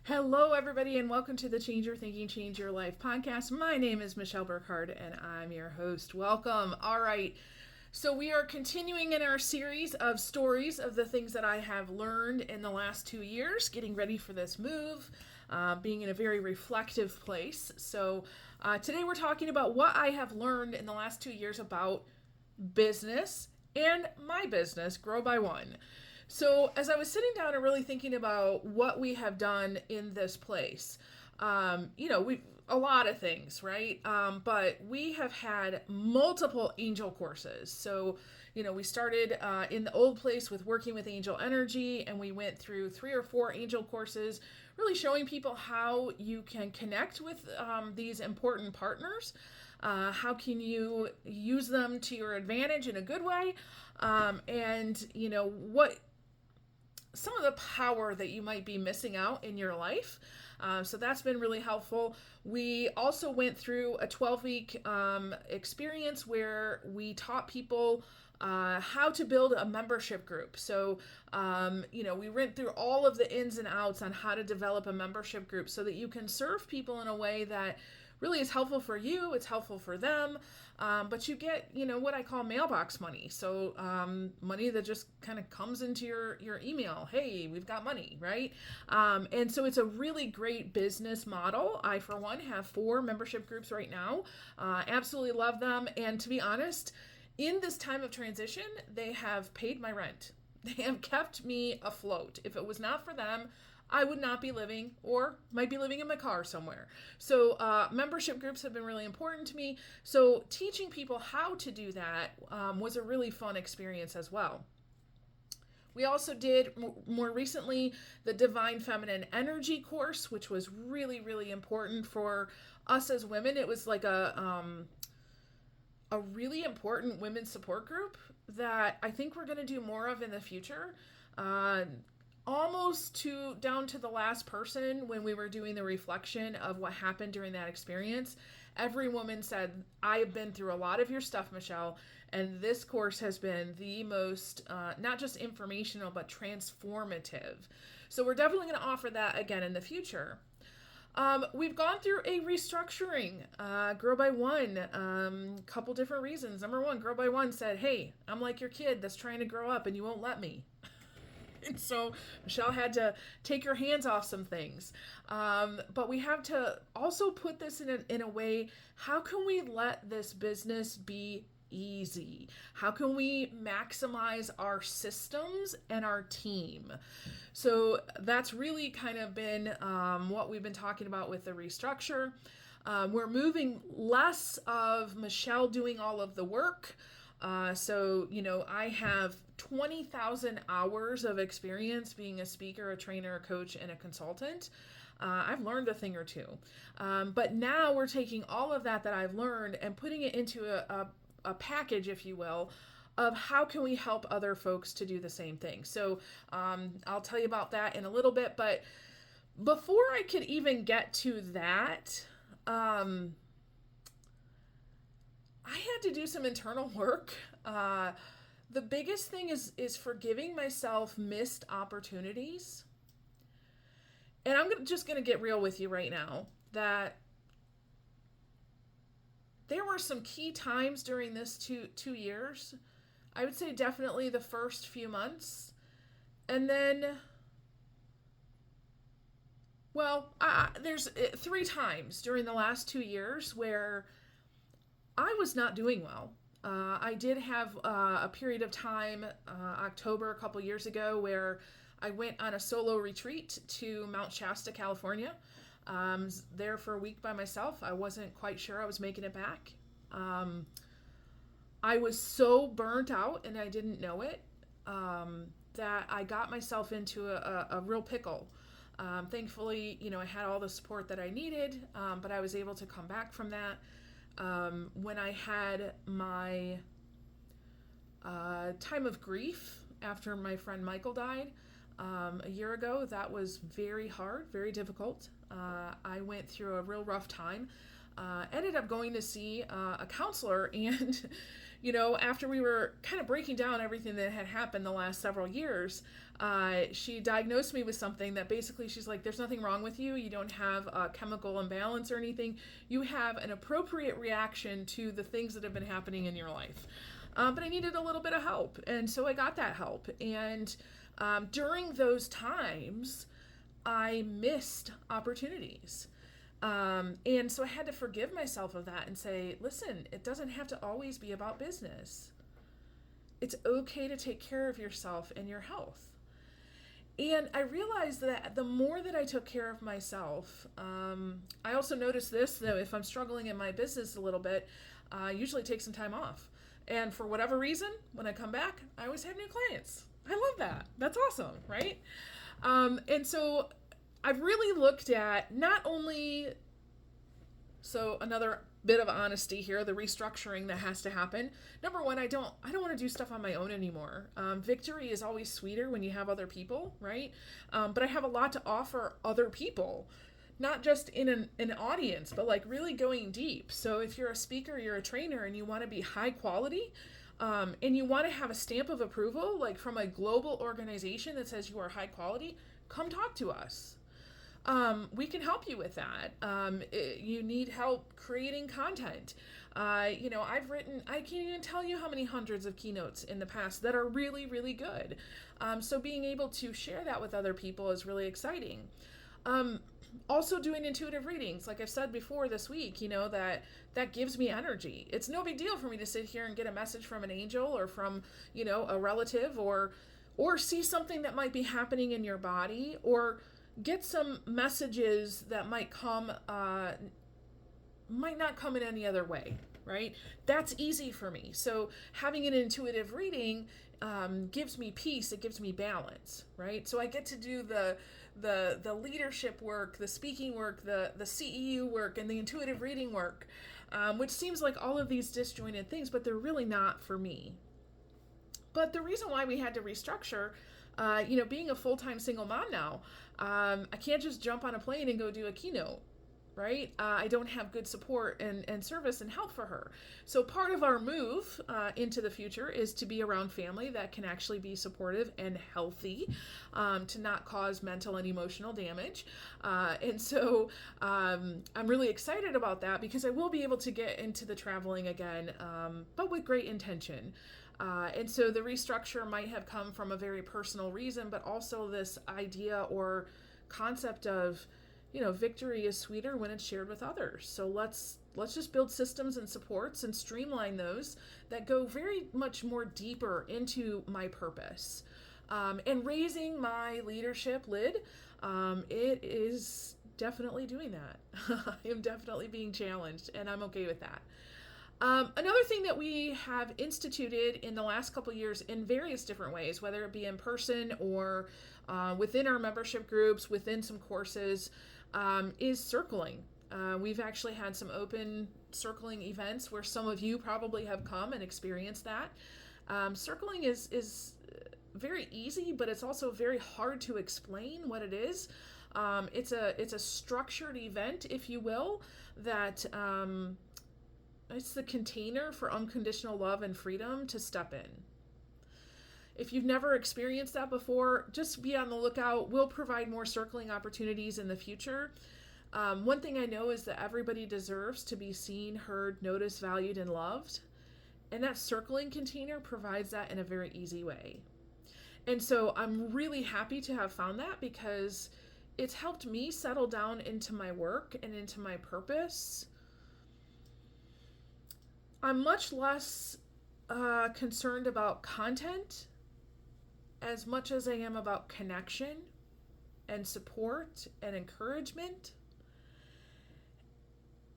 Hello, everybody, and welcome to the Change Your Thinking, Change Your Life podcast. My name is Michelle Burkhardt, and I'm your host. Welcome. All right. So, we are continuing in our series of stories of the things that I have learned in the last 2 years, getting ready for this move, being in a very reflective place. So, today we're talking about what I have learned in the last 2 years about business and my business, Grow by One. So, as I was sitting down and really thinking about what we have done in this place, we a lot of things, right? But we have had multiple angel courses. So, we started in the old place with working with angel energy, and we went through 3 or 4 angel courses, really showing people how you can connect with these important partners. How can you use them to your advantage in a good way? What some of the power that you might be missing out in your life. So that's been really helpful. We also went through a 12-week experience where we taught people how to build a membership group. So, we went through all of the ins and outs on how to develop a membership group so that you can serve people in a way that really is helpful for you, it's helpful for them, but you get, what I call mailbox money. So money that just kind of comes into your email. Hey, we've got money, right? And so it's a really great business model. I, for one, have 4 membership groups right now. Absolutely love them. And to be honest, in this time of transition, they have paid my rent. They have kept me afloat. If it was not for them, I would not be living or might be living in my car somewhere. So membership groups have been really important to me. So teaching people how to do that was a really fun experience as well. We also did more recently the Divine Feminine Energy course, which was really, really important for us as women. It was like a really important women's support group that I think we're going to do more of in the future. Almost down to the last person when we were doing the reflection of what happened during that experience. Every woman said, I have been through a lot of your stuff, Michelle, and this course has been the most, not just informational, but transformative. So we're definitely going to offer that again in the future. We've gone through a restructuring, Grow by One, couple different reasons. Number one, Grow by One said, hey, I'm like your kid that's trying to grow up and you won't let me. And so Michelle had to take her hands off some things. But we have to also put this in a way, how can we let this business be easy? How can we maximize our systems and our team? So that's really kind of been what we've been talking about with the restructure. We're moving less of Michelle doing all of the work. I have 20,000 hours of experience being a speaker, a trainer, a coach, and a consultant. I've learned a thing or two. But now we're taking all of that I've learned and putting it into a package, if you will, of how can we help other folks to do the same thing. So I'll tell you about that in a little bit. But before I could even get to that, I had to do some internal work. The biggest thing is forgiving myself missed opportunities. And I'm just going to get real with you right now that there were some key times during this two years. I would say definitely the first few months. And then, there's 3 times during the last 2 years where I was not doing well. I did have a period of time, October a couple years ago, where I went on a solo retreat to Mount Shasta, California. There for a week by myself. I wasn't quite sure I was making it back. I was so burnt out and I didn't know it, that I got myself into a real pickle. Thankfully, I had all the support that I needed, but I was able to come back from that. When I had my time of grief after my friend Michael died a year ago, that was very hard, very difficult. I went through a real rough time. Ended up going to see a counselor, and after we were kind of breaking down everything that had happened the last several years, She diagnosed me with something that basically she's like, there's nothing wrong with you. You don't have a chemical imbalance or anything. You have an appropriate reaction to the things that have been happening in your life. But I needed a little bit of help. And so I got that help. And during those times, I missed opportunities. And so I had to forgive myself of that and say, listen, it doesn't have to always be about business. It's okay to take care of yourself and your health. And I realized that the more that I took care of myself, I also noticed this, that if I'm struggling in my business a little bit, I usually take some time off. And for whatever reason, when I come back, I always have new clients. I love that. That's awesome, right? And so I've really looked at not only, so another bit of honesty here, the restructuring that has to happen. Number one, I don't want to do stuff on my own anymore. Victory is always sweeter when you have other people, right? But I have a lot to offer other people, not just in an audience, but like really going deep. So if you're a speaker, you're a trainer, and you want to be high quality, and you want to have a stamp of approval, like from a global organization that says you are high quality, come talk to us. We can help you with that. You need help creating content. I can't even tell you how many hundreds of keynotes in the past that are really, really good. So being able to share that with other people is really exciting. Also doing intuitive readings, like I've said before this week, that gives me energy. It's no big deal for me to sit here and get a message from an angel or from, a relative or see something that might be happening in your body, or get some messages that might not come in any other way, right? That's easy for me. So having an intuitive reading gives me peace. It gives me balance, right? So I get to do the leadership work, the speaking work, the CEU work, and the intuitive reading work, which seems like all of these disjointed things, but they're really not for me. But the reason why we had to restructure, being a full-time single mom now, I can't just jump on a plane and go do a keynote, right? I don't have good support and service and help for her. So part of our move into the future is to be around family that can actually be supportive and healthy, to not cause mental and emotional damage. And so I'm really excited about that, because I will be able to get into the traveling again, but with great intention. And so the restructure might have come from a very personal reason, but also this idea or concept of, victory is sweeter when it's shared with others. So let's just build systems and supports and streamline those that go very much more deeper into my purpose. And raising my leadership lid, it is definitely doing that. I am definitely being challenged, and I'm okay with that. Another thing that we have instituted in the last couple years in various different ways, whether it be in person or within our membership groups, within some courses, is circling. We've actually had some open circling events where some of you probably have come and experienced that. Circling is very easy, but it's also very hard to explain what it is. It's a structured event, if you will, that it's the container for unconditional love and freedom to step in. If you've never experienced that before, just be on the lookout. We'll provide more circling opportunities in the future. One thing I know is that everybody deserves to be seen, heard, noticed, valued, and loved. And that circling container provides that in a very easy way. And so I'm really happy to have found that, because it's helped me settle down into my work and into my purpose. I'm much less concerned about content as much as I am about connection and support and encouragement.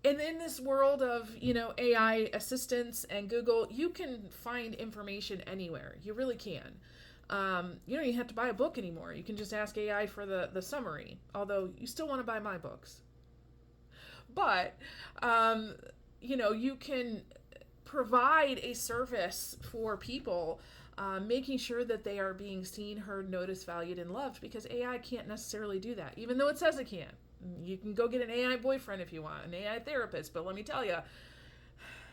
And in this world of, AI assistants and Google, you can find information anywhere. You really can. You don't even have to buy a book anymore. You can just ask AI for the summary, although you still want to buy my books. But, you can provide a service for people, making sure that they are being seen, heard, noticed, valued, and loved, because AI can't necessarily do that, even though it says it can. You can go get an AI boyfriend if you want, an AI therapist, but let me tell you,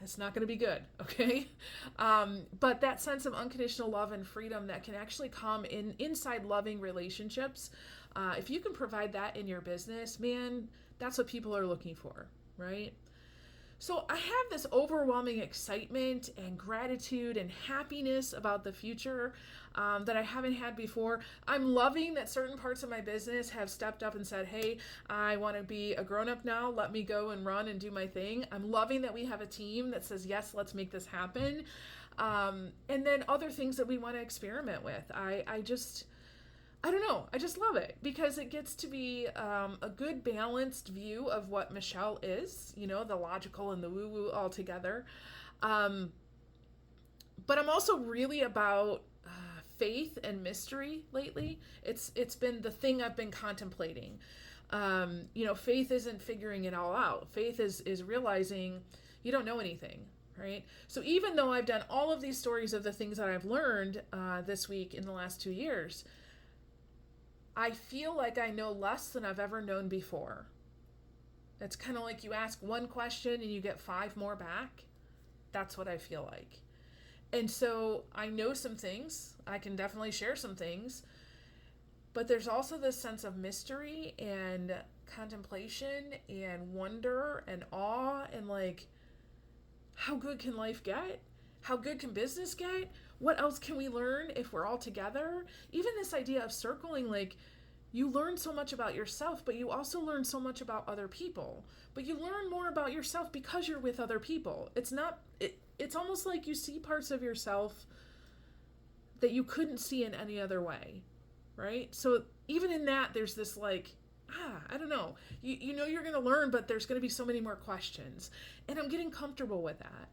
it's not going to be good, okay? But that sense of unconditional love and freedom that can actually come inside loving relationships, if you can provide that in your business, man, that's what people are looking for, right? So I have this overwhelming excitement and gratitude and happiness about the future that I haven't had before. I'm loving that certain parts of my business have stepped up and said, hey, I want to be a grown-up now. Let me go and run and do my thing. I'm loving that we have a team that says, yes, let's make this happen. And then other things that we want to experiment with. I don't know. I just love it because it gets to be a good balanced view of what Michelle is, the logical and the woo-woo all together. But I'm also really about faith and mystery lately. It's been the thing I've been contemplating. Faith isn't figuring it all out. Faith is realizing you don't know anything, right? So even though I've done all of these stories of the things that I've learned this week in the last 2 years, I feel like I know less than I've ever known before. It's kind of like you ask one question and you get 5 more back. That's what I feel like. And so I know some things. I can definitely share some things. But there's also this sense of mystery and contemplation and wonder and awe and like, how good can life get? How good can business get? What else can we learn if we're all together? Even this idea of circling, like you learn so much about yourself, but you also learn so much about other people. But you learn more about yourself because you're with other people. It's almost like you see parts of yourself that you couldn't see in any other way, right? So even in that, there's this like, I don't know. You know you're going to learn, but there's going to be so many more questions. And I'm getting comfortable with that.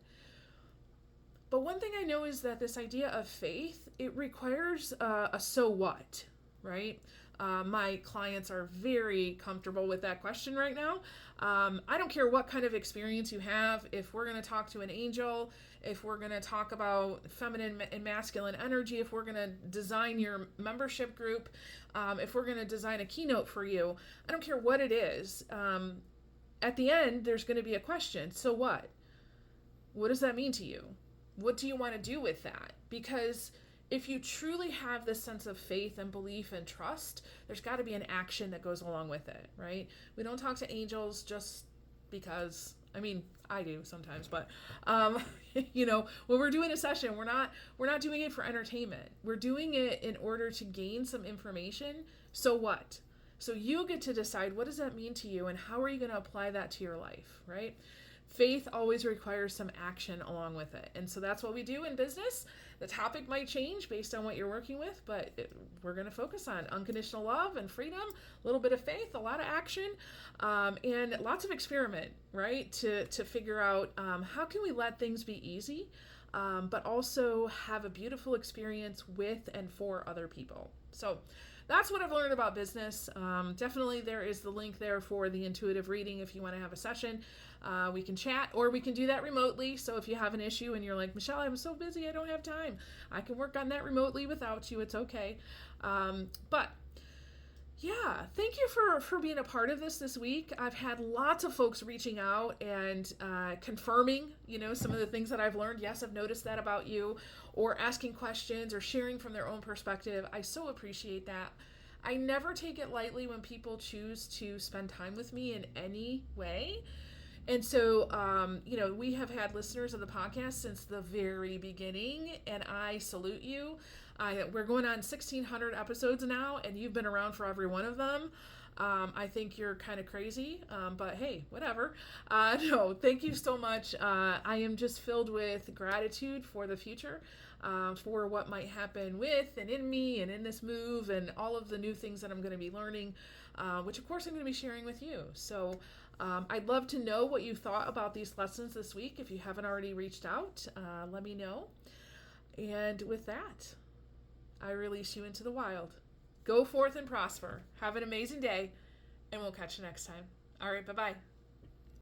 But one thing I know is that this idea of faith, it requires a so what, right? My clients are very comfortable with that question right now. I don't care what kind of experience you have. If we're going to talk to an angel, if we're going to talk about feminine and masculine energy, if we're going to design your membership group, if we're going to design a keynote for you, I don't care what it is. At the end, there's going to be a question. So what? What does that mean to you? What do you want to do with that? Because if you truly have this sense of faith and belief and trust, there's got to be an action that goes along with it, right? We don't talk to angels just because, I do sometimes, but when we're doing a session, we're not doing it for entertainment. We're doing it in order to gain some information. So what? So you get to decide, what does that mean to you and how are you going to apply that to your life, right? Faith always requires some action along with it. And so that's what we do in business. The topic might change based on what you're working with, but we're going to focus on unconditional love and freedom, a little bit of faith, a lot of action, and lots of experiment, right? To figure out how can we let things be easy, but also have a beautiful experience with and for other people. So that's what I've learned about business. Definitely there is the link there for the intuitive reading if you want to have a session. We can chat or we can do that remotely. So if you have an issue and you're like, Michelle, I'm so busy, I don't have time. I can work on that remotely without you. It's okay. But yeah, thank you for being a part of this week. I've had lots of folks reaching out and confirming, some of the things that I've learned. Yes, I've noticed that about you, or asking questions or sharing from their own perspective. I so appreciate that. I never take it lightly when people choose to spend time with me in any way. And so, we have had listeners of the podcast since the very beginning, and I salute you. We're going on 1,600 episodes now, and you've been around for every one of them. I think you're kind of crazy, but hey, whatever. No, thank you so much. I am just filled with gratitude for the future, for what might happen with and in me and in this move and all of the new things that I'm going to be learning, which of course I'm going to be sharing with you. So I'd love to know what you thought about these lessons this week. If you haven't already reached out, let me know. And with that, I release you into the wild. Go forth and prosper. Have an amazing day, and we'll catch you next time. All right, bye-bye.